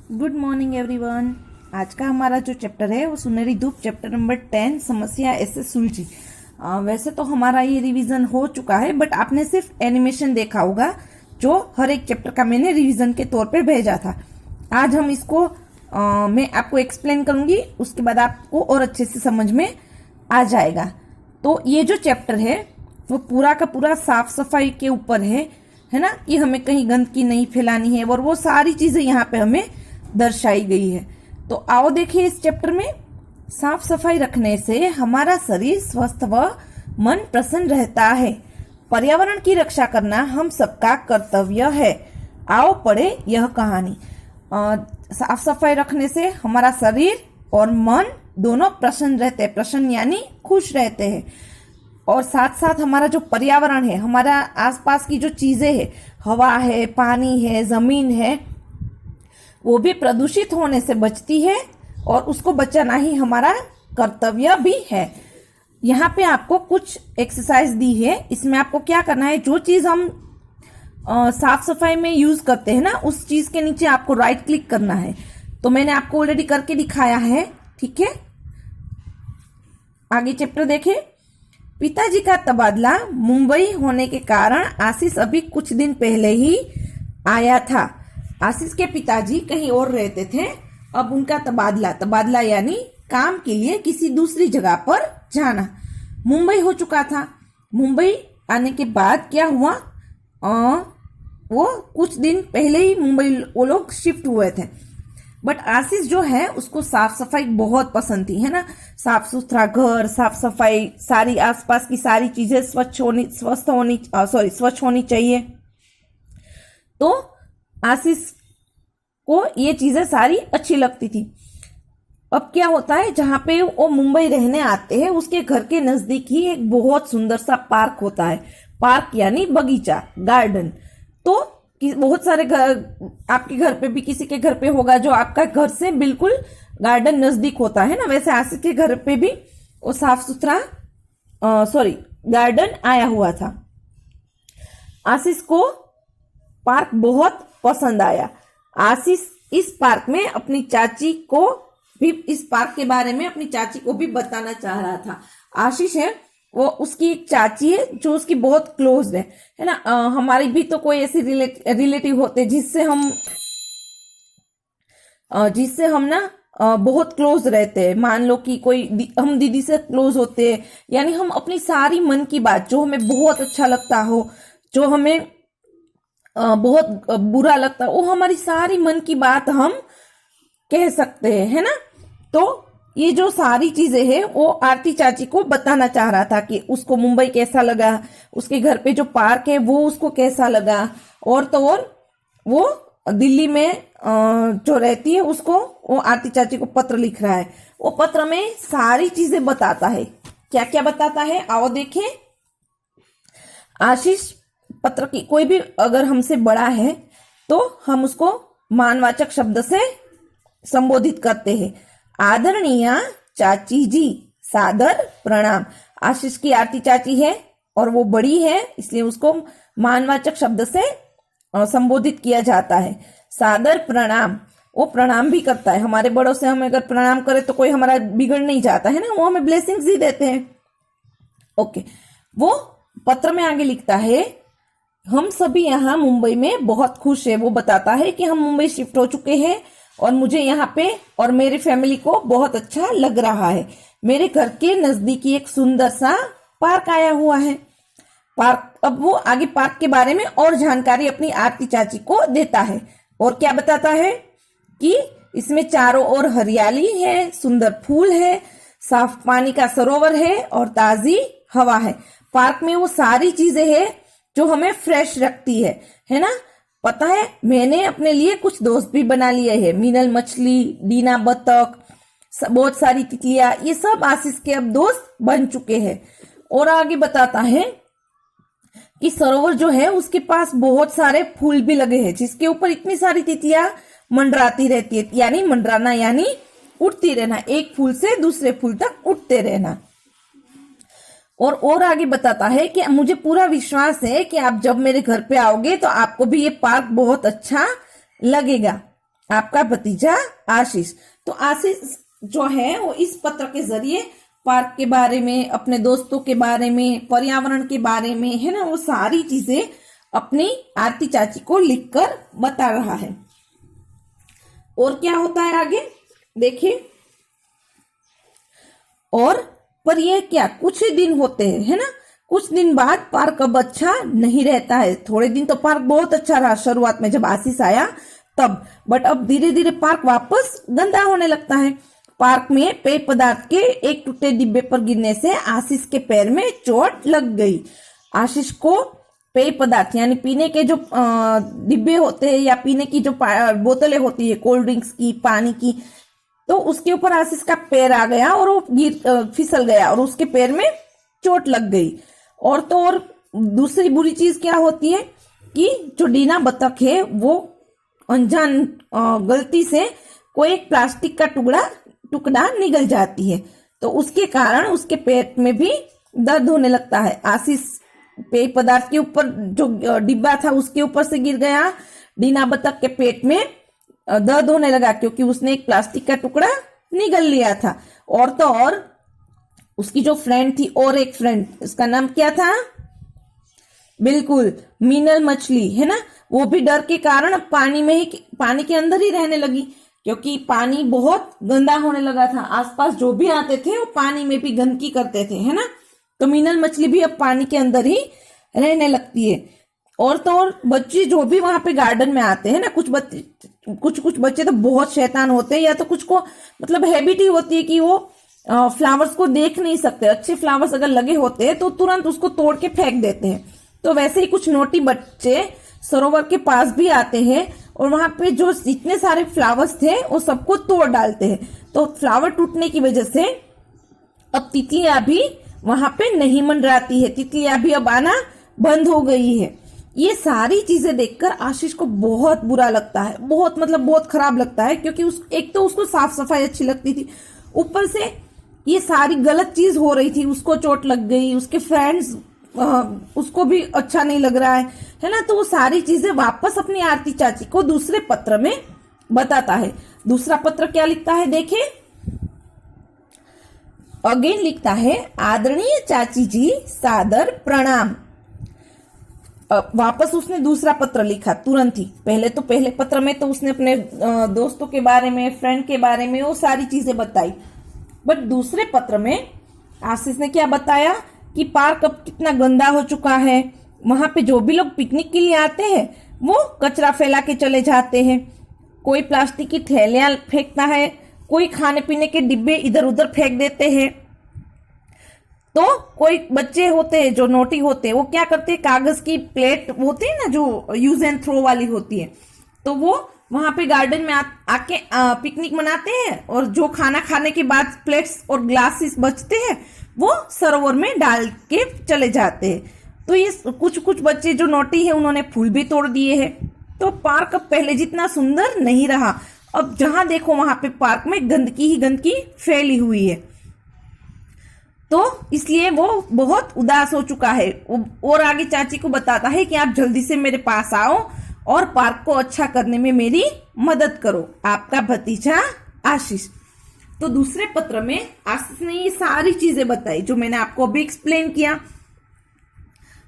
Good morning everyone. आज का हमारा जो चैप्टर है वो सुनहरी धूप चैप्टर नंबर 10 समस्या ऐसे सुलझी। वैसे तो हमारा ये रिवीजन हो चुका है, बट आपने सिर्फ एनिमेशन देखा होगा जो हर एक चैप्टर का मैंने रिवीजन के तौर पे भेजा था। आज हम इसको मैं आपको एक्सप्लेन करूंगी, उसके बाद आपको और अच्छे से समझ में आ जाएगा। तो ये जो चैप्टर है वो पूरा का पूरा साफ सफाई के ऊपर है ना, कि हमें कहीं गंदगी नहीं फैलानी है, और वो सारी चीजें यहाँ पे हमें दर्शाई गई है। तो आओ देखिए, इस चैप्टर में साफ सफाई रखने से हमारा शरीर स्वस्थ व मन प्रसन्न रहता है। पर्यावरण की रक्षा करना हम सबका कर्तव्य है। आओ पढ़े यह कहानी। साफ सफाई रखने से हमारा शरीर और मन दोनों प्रसन्न रहते हैं। प्रसन्न यानी खुश रहते हैं। और साथ साथ हमारा जो पर्यावरण है, हमारा आसपास की जो चीजें है, हवा है, पानी है, जमीन है, वो भी प्रदूषित होने से बचती है, और उसको बचाना ही हमारा कर्तव्य भी है। यहाँ पे आपको कुछ एक्सरसाइज दी है। इसमें आपको क्या करना है, जो चीज हम साफ सफाई में यूज करते हैं ना, उस चीज के नीचे आपको राइट क्लिक करना है। तो मैंने आपको ऑलरेडी करके दिखाया है, ठीक है। आगे चैप्टर देखें। पिताजी का तबादला मुंबई होने के कारण आशीष अभी कुछ दिन पहले ही आया था। आशीष के पिताजी कहीं और रहते थे, अब उनका तबादला यानी काम के लिए किसी दूसरी जगह पर जाना, मुंबई हो चुका था। मुंबई आने के बाद क्या हुआ, वो कुछ दिन पहले ही मुंबई वो लोग शिफ्ट हुए थे। बट आशीष जो है उसको साफ सफाई बहुत पसंद थी, है ना। साफ सुथरा घर, साफ सफाई, सारी आसपास की सारी चीजें स्वच्छ होनी चाहिए। तो आशीष को ये चीजें सारी अच्छी लगती थी। अब क्या होता है, जहां पे वो मुंबई रहने आते हैं उसके घर के नजदीक ही एक बहुत सुंदर सा पार्क होता है। पार्क यानी बगीचा, गार्डन। तो बहुत सारे घर, आपके घर पे भी किसी के घर पे होगा जो आपका घर से बिल्कुल गार्डन नजदीक होता है ना। वैसे आशीष के घर पे भी वो साफ सुथरा गार्डन आया हुआ था। आशीष को पार्क बहुत पसंद आया। आशीष इस पार्क में अपनी चाची को भी, इस पार्क के बारे में अपनी चाची को भी बताना चाह रहा था। आशीष है वो, उसकी एक चाची है जो उसकी बहुत क्लोज है ना। हमारी भी तो कोई ऐसी रिलेटिव होते जिससे हम ना बहुत क्लोज रहते हैं। मान लो कि कोई हम दीदी से क्लोज होते हैं, यानी हम अपनी सारी मन की बात, जो हमें बहुत अच्छा लगता हो, जो हमें बहुत बुरा लगता है, वो हमारी सारी मन की बात हम कह सकते हैं, है ना। तो ये जो सारी चीजें हैं वो आरती चाची को बताना चाह रहा था कि उसको मुंबई कैसा लगा, उसके घर पे जो पार्क है वो उसको कैसा लगा, और तो और वो दिल्ली में जो रहती है उसको, वो आरती चाची को पत्र लिख रहा है। वो पत्र में सारी चीजें बताता है। क्या क्या बताता है, आओ देखें। आशीष पत्र की, कोई भी अगर हमसे बड़ा है तो हम उसको मानवाचक शब्द से संबोधित करते हैं। आदरणीय चाची जी, सादर प्रणाम। आशीष की आरती चाची है और वो बड़ी है, इसलिए उसको मानवाचक शब्द से संबोधित किया जाता है। सादर प्रणाम, वो प्रणाम भी करता है। हमारे बड़ों से हम अगर प्रणाम करें तो कोई हमारा बिगड़ नहीं जाता है ना, वो हमें ब्लेसिंग्स ही देते हैं। ओके, वो पत्र में आगे लिखता है, हम सभी यहाँ मुंबई में बहुत खुश है। वो बताता है कि हम मुंबई शिफ्ट हो चुके हैं और मुझे यहाँ पे और मेरी फैमिली को बहुत अच्छा लग रहा है। मेरे घर के नजदीकी एक सुंदर सा पार्क आया हुआ है। पार्क, अब वो आगे पार्क के बारे में और जानकारी अपनी आरती चाची को देता है। और क्या बताता है कि इसमें चारों ओर हरियाली है, सुंदर फूल है, साफ पानी का सरोवर है और ताजी हवा है। पार्क में वो सारी चीजें हैं जो हमें फ्रेश रखती है ना। पता है, मैंने अपने लिए कुछ दोस्त भी बना लिए हैं। मीनल मछली, डीना बतख, बहुत सारी तितलियां, ये सब आशीष के अब दोस्त बन चुके हैं। और आगे बताता है कि सरोवर जो है उसके पास बहुत सारे फूल भी लगे हैं, जिसके ऊपर इतनी सारी तितलियां मंडराती रहती है। यानी मंडराना यानी उड़ती रहना, एक फूल से दूसरे फूल तक उड़ते रहना। और आगे बताता है कि मुझे पूरा विश्वास है कि आप जब मेरे घर पे आओगे तो आपको भी ये पार्क बहुत अच्छा लगेगा। आपका भतीजा आशीष। तो आशीष जो है वो इस पत्र के जरिए पार्क के बारे में, अपने दोस्तों के बारे में, पर्यावरण के बारे में, है ना, वो सारी चीजें अपनी आरती चाची को लिखकर बता रहा है। और क्या होता है आगे देखिए। और पर ये क्या, कुछ ही दिन होते हैं, है ना, कुछ दिन बाद पार्क अब अच्छा नहीं रहता है। थोड़े दिन तो पार्क बहुत अच्छा रहा शुरुआत में जब आशीष आया तब, बट अब धीरे धीरे पार्क वापस गंदा होने लगता है। पार्क में पेय पदार्थ के एक टूटे डिब्बे पर गिरने से आशीष के पैर में चोट लग गई। आशीष को पेय पदार्थ यानी पीने के जो डिब्बे होते हैं या पीने की जो बोतलें होती है कोल्ड ड्रिंक्स की, पानी की, तो उसके ऊपर आशीष का पैर आ गया और वो फिसल गया और उसके पैर में चोट लग गई। और तो और दूसरी बुरी चीज क्या होती है कि जो डीना बतख है वो अनजान गलती से कोई एक प्लास्टिक का टुकड़ा निगल जाती है, तो उसके कारण उसके पेट में भी दर्द होने लगता है। आशीष पेय पदार्थ के ऊपर जो डिब्बा था उसके ऊपर से गिर गया, डीना बतख के पेट में दर्द होने लगा क्योंकि उसने एक प्लास्टिक का टुकड़ा निगल लिया था। और तो और उसकी जो फ्रेंड थी, और एक फ्रेंड, उसका नाम क्या था, बिल्कुल मीनल मछली, है ना, वो भी डर के कारण पानी के अंदर ही रहने लगी क्योंकि पानी बहुत गंदा होने लगा था। आसपास जो भी आते थे वो पानी में भी गंदगी करते थे, है ना, तो मीनल मछली भी अब पानी के अंदर ही रहने लगती है। और तो और बच्चे जो भी वहां पे गार्डन में आते हैं ना, कुछ बच्चे तो बहुत शैतान होते हैं, या तो कुछ को मतलब हैबिट ही होती है कि वो फ्लावर्स को देख नहीं सकते। अच्छे फ्लावर्स अगर लगे होते हैं तो तुरंत उसको तोड़ के फेंक देते हैं। तो वैसे ही कुछ नोटी बच्चे सरोवर के पास भी आते हैं और वहां पे जो जितने सारे फ्लावर्स थे वो सबको तोड़ डालते हैं। तो फ्लावर टूटने की वजह से अब तितलियां भी वहां पे नहीं मंडराती है, तितलियां भी अब आना बंद हो गई है। ये सारी चीजें देखकर आशीष को बहुत बुरा लगता है, बहुत खराब लगता है क्योंकि एक तो उसको साफ सफाई अच्छी लगती थी, ऊपर से ये सारी गलत चीज हो रही थी, उसको चोट लग गई, उसके फ्रेंड्स उसको भी अच्छा नहीं लग रहा है ना। तो वो सारी चीजें वापस अपनी आरती चाची को दूसरे पत्र में बताता है। दूसरा पत्र क्या लिखता है देखिए, अगेन लिखता है, आदरणीय चाची जी सादर प्रणाम। वापस उसने दूसरा पत्र लिखा तुरंत ही। पहले पत्र में तो उसने अपने दोस्तों के बारे में, फ्रेंड के बारे में वो सारी चीजें बताई, बट दूसरे पत्र में आशीष ने क्या बताया कि पार्क अब कितना गंदा हो चुका है, वहां पे जो भी लोग पिकनिक के लिए आते हैं वो कचरा फैला के चले जाते हैं, कोई प्लास्टिक की थैलियां फेंकता है, कोई खाने पीने के डिब्बे इधर उधर फेंक देते हैं। तो कोई बच्चे होते हैं जो नोटी होते हैं वो क्या करते हैं, कागज की प्लेट होती है ना जो यूज एंड थ्रो वाली होती है, तो वो वहां पे गार्डन में आके पिकनिक मनाते हैं और जो खाना खाने के बाद प्लेट्स और ग्लासेस बचते हैं वो सरोवर में डाल के चले जाते हैं। तो ये कुछ बच्चे जो नोटी है उन्होंने फूल भी तोड़ दिए हैं। तो पार्क अब पहले जितना सुंदर नहीं रहा, अब जहां देखो वहां पे पार्क में गंदगी ही गंदगी फैली हुई है। तो इसलिए वो बहुत उदास हो चुका है और आगे चाची को बताता है कि आप जल्दी से मेरे पास आओ और पार्क को अच्छा करने में मेरी मदद करो, आपका भतीजा आशीष। तो दूसरे पत्र में आशीष ने ये सारी चीजें बताई जो मैंने आपको अभी एक्सप्लेन किया।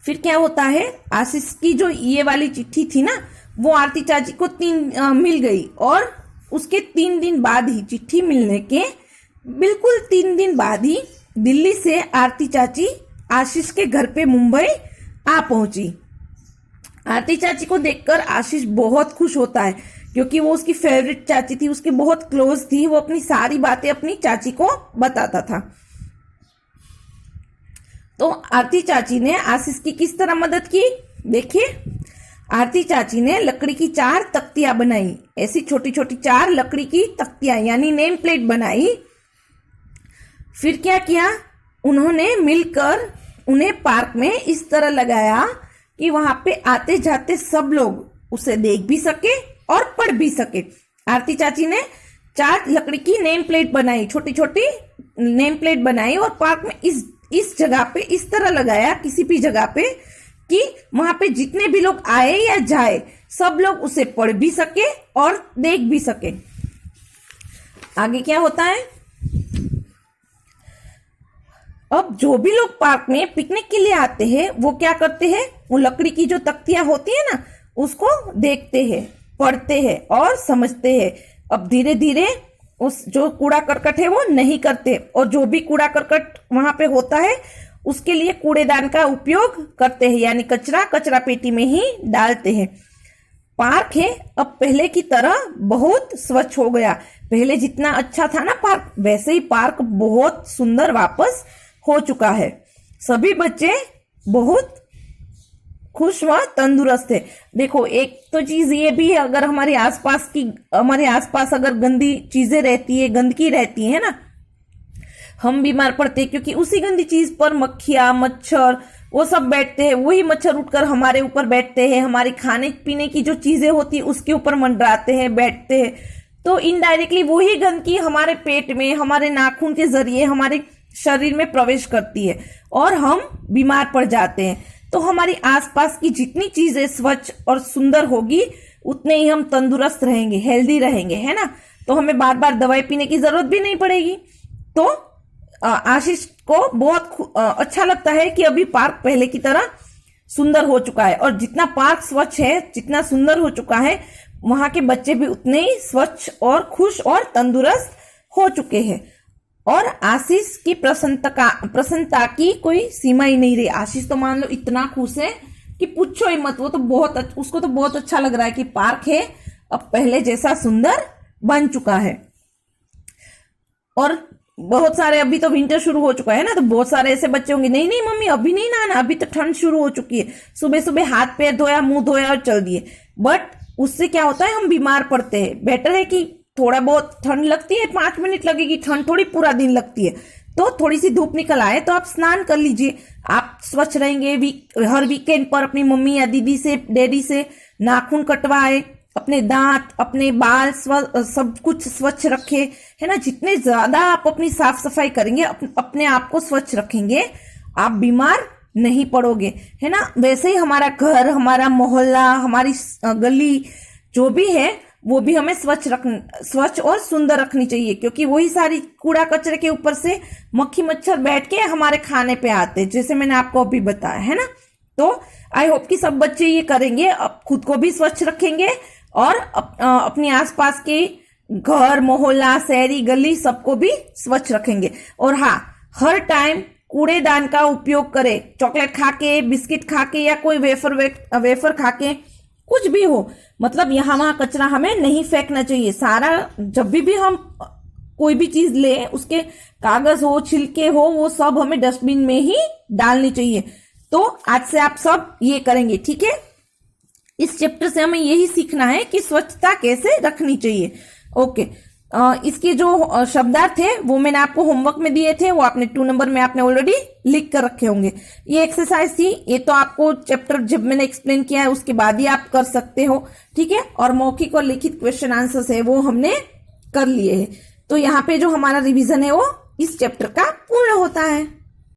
फिर क्या होता है, आशीष की जो ये वाली चिट्ठी थी ना वो आरती चाची को मिल गई और उसके 3 दिन बाद ही, चिट्ठी मिलने के बिल्कुल 3 दिन बाद ही दिल्ली से आरती चाची आशीष के घर पे मुंबई आ पहुंची। आरती चाची को देखकर आशीष बहुत खुश होता है क्योंकि वो उसकी फेवरेट चाची थी, उसके बहुत क्लोज थी, वो अपनी सारी बातें अपनी चाची को बताता था। तो आरती चाची ने आशीष की किस तरह मदद की देखिए। आरती चाची ने लकड़ी की 4 तख्तियां बनाई, ऐसी छोटी छोटी 4 लकड़ी की तख्तियां यानी नेम प्लेट बनाई। फिर क्या किया, उन्होंने मिलकर उन्हें पार्क में इस तरह लगाया कि वहां पे आते जाते सब लोग उसे देख भी सके और पढ़ भी सके। आरती चाची ने 4 लकड़ी की नेम प्लेट बनाई, छोटी छोटी नेम प्लेट बनाई और पार्क में इस जगह पे इस तरह लगाया, किसी भी जगह पे कि वहां पे जितने भी लोग आए या जाए सब लोग उसे पढ़ भी सके और देख भी सके। आगे क्या होता है, अब जो भी लोग पार्क में पिकनिक के लिए आते हैं वो क्या करते हैं, वो लकड़ी की जो तख्तियां होती है ना उसको देखते हैं, पढ़ते हैं और समझते हैं। अब धीरे धीरे उस जो कूड़ा करकट है वो नहीं करते, और जो भी कूड़ा करकट वहां पे होता है उसके लिए कूड़ेदान का उपयोग करते हैं, यानी कचरा पेटी में ही डालते हैं। पार्क है अब पहले की तरह बहुत स्वच्छ हो गया। पहले जितना अच्छा था ना पार्क, वैसे ही पार्क बहुत सुंदर वापस हो चुका है। सभी बच्चे बहुत खुश व तंदुरुस्त है। देखो एक तो चीज ये भी है, अगर हमारे आसपास अगर गंदी चीजें रहती है, गंदगी रहती है ना, हम बीमार पड़ते हैं, क्योंकि उसी गंदी चीज पर मक्खियां मच्छर वो सब बैठते हैं। वही मच्छर उठकर हमारे ऊपर बैठते हैं, हमारी खाने पीने की जो चीजें होती है उसके ऊपर मंडराते हैं, बैठते हैं। तो इनडायरेक्टली वही गंदगी हमारे पेट में, हमारे नाखून के जरिए हमारे शरीर में प्रवेश करती है और हम बीमार पड़ जाते हैं। तो हमारी आसपास की जितनी चीजें स्वच्छ और सुंदर होगी उतने ही हम तंदुरुस्त रहेंगे, हेल्दी रहेंगे, है ना। तो हमें बार बार दवाई पीने की जरूरत भी नहीं पड़ेगी। तो आशीष को बहुत अच्छा लगता है कि अभी पार्क पहले की तरह सुंदर हो चुका है, और जितना पार्क स्वच्छ है, जितना सुंदर हो चुका है, वहां के बच्चे भी उतने ही स्वच्छ और खुश और तंदुरुस्त हो चुके हैं। और आशीष की प्रसन्नता की कोई सीमा ही नहीं रही। आशीष तो मान लो इतना खुश है कि पूछो ही मत। वो तो उसको तो बहुत अच्छा लग रहा है कि पार्क है अब पहले जैसा सुंदर बन चुका है। और बहुत सारे, अभी तो विंटर शुरू हो चुका है ना, तो बहुत सारे ऐसे बच्चे होंगे, नहीं नहीं मम्मी अभी नहीं नहाना, अभी तो ठंड शुरू हो चुकी है, सुबह सुबह हाथ पैर धोया, मुंह धोया और चल दिए। बट उससे क्या होता है, हम बीमार पड़ते हैं। बेटर है कि थोड़ा बहुत ठंड लगती है, 5 मिनट लगेगी, ठंड थोड़ी पूरा दिन लगती है। तो थोड़ी सी धूप निकल आए तो आप स्नान कर लीजिए, आप स्वच्छ रहेंगे। हर वीकेंड पर अपनी मम्मी या दीदी से, डैडी से नाखून कटवाए, अपने दांत, अपने बाल सब कुछ स्वच्छ रखे, है ना। जितने ज्यादा आप अपनी साफ सफाई करेंगे, अपने आप को स्वच्छ रखेंगे, आप बीमार नहीं पड़ोगे, है ना। वैसे ही हमारा घर, हमारा मोहल्ला, हमारी गली जो भी है वो भी हमें स्वच्छ और सुंदर रखनी चाहिए, क्योंकि वही सारी कूड़ा कचरे के ऊपर से मक्खी मच्छर बैठ के हमारे खाने पे आते हैं, जैसे मैंने आपको अभी बताया, है ना। तो आई होप कि सब बच्चे ये करेंगे, अब खुद को भी स्वच्छ रखेंगे और अपने आसपास के घर, मोहल्ला, शहरी, गली सबको भी स्वच्छ रखेंगे। और हाँ, हर टाइम कूड़ेदान का उपयोग करें। चॉकलेट खा के, बिस्किट खा के या कोई वेफर खा के, कुछ भी हो, मतलब यहाँ वहां कचरा हमें नहीं फेंकना चाहिए। सारा जब भी हम कोई भी चीज ले, उसके कागज हो, छिलके हो, वो सब हमें डस्टबिन में ही डालनी चाहिए। तो आज से आप सब ये करेंगे, ठीक है। इस चैप्टर से हमें यही सीखना है कि स्वच्छता कैसे रखनी चाहिए। ओके, इसके जो शब्दार्थ थे वो मैंने आपको होमवर्क में दिए थे, वो आपने 2 नंबर में आपने ऑलरेडी लिख कर रखे होंगे। ये एक्सरसाइज थी, ये तो आपको चैप्टर जब मैंने एक्सप्लेन किया है उसके बाद ही आप कर सकते हो, ठीक है। और मौखिक और लिखित क्वेश्चन आंसर्स है वो हमने कर लिए हैं। तो यहाँ पे जो हमारा रिवीजन है वो इस चैप्टर का पूर्ण होता है।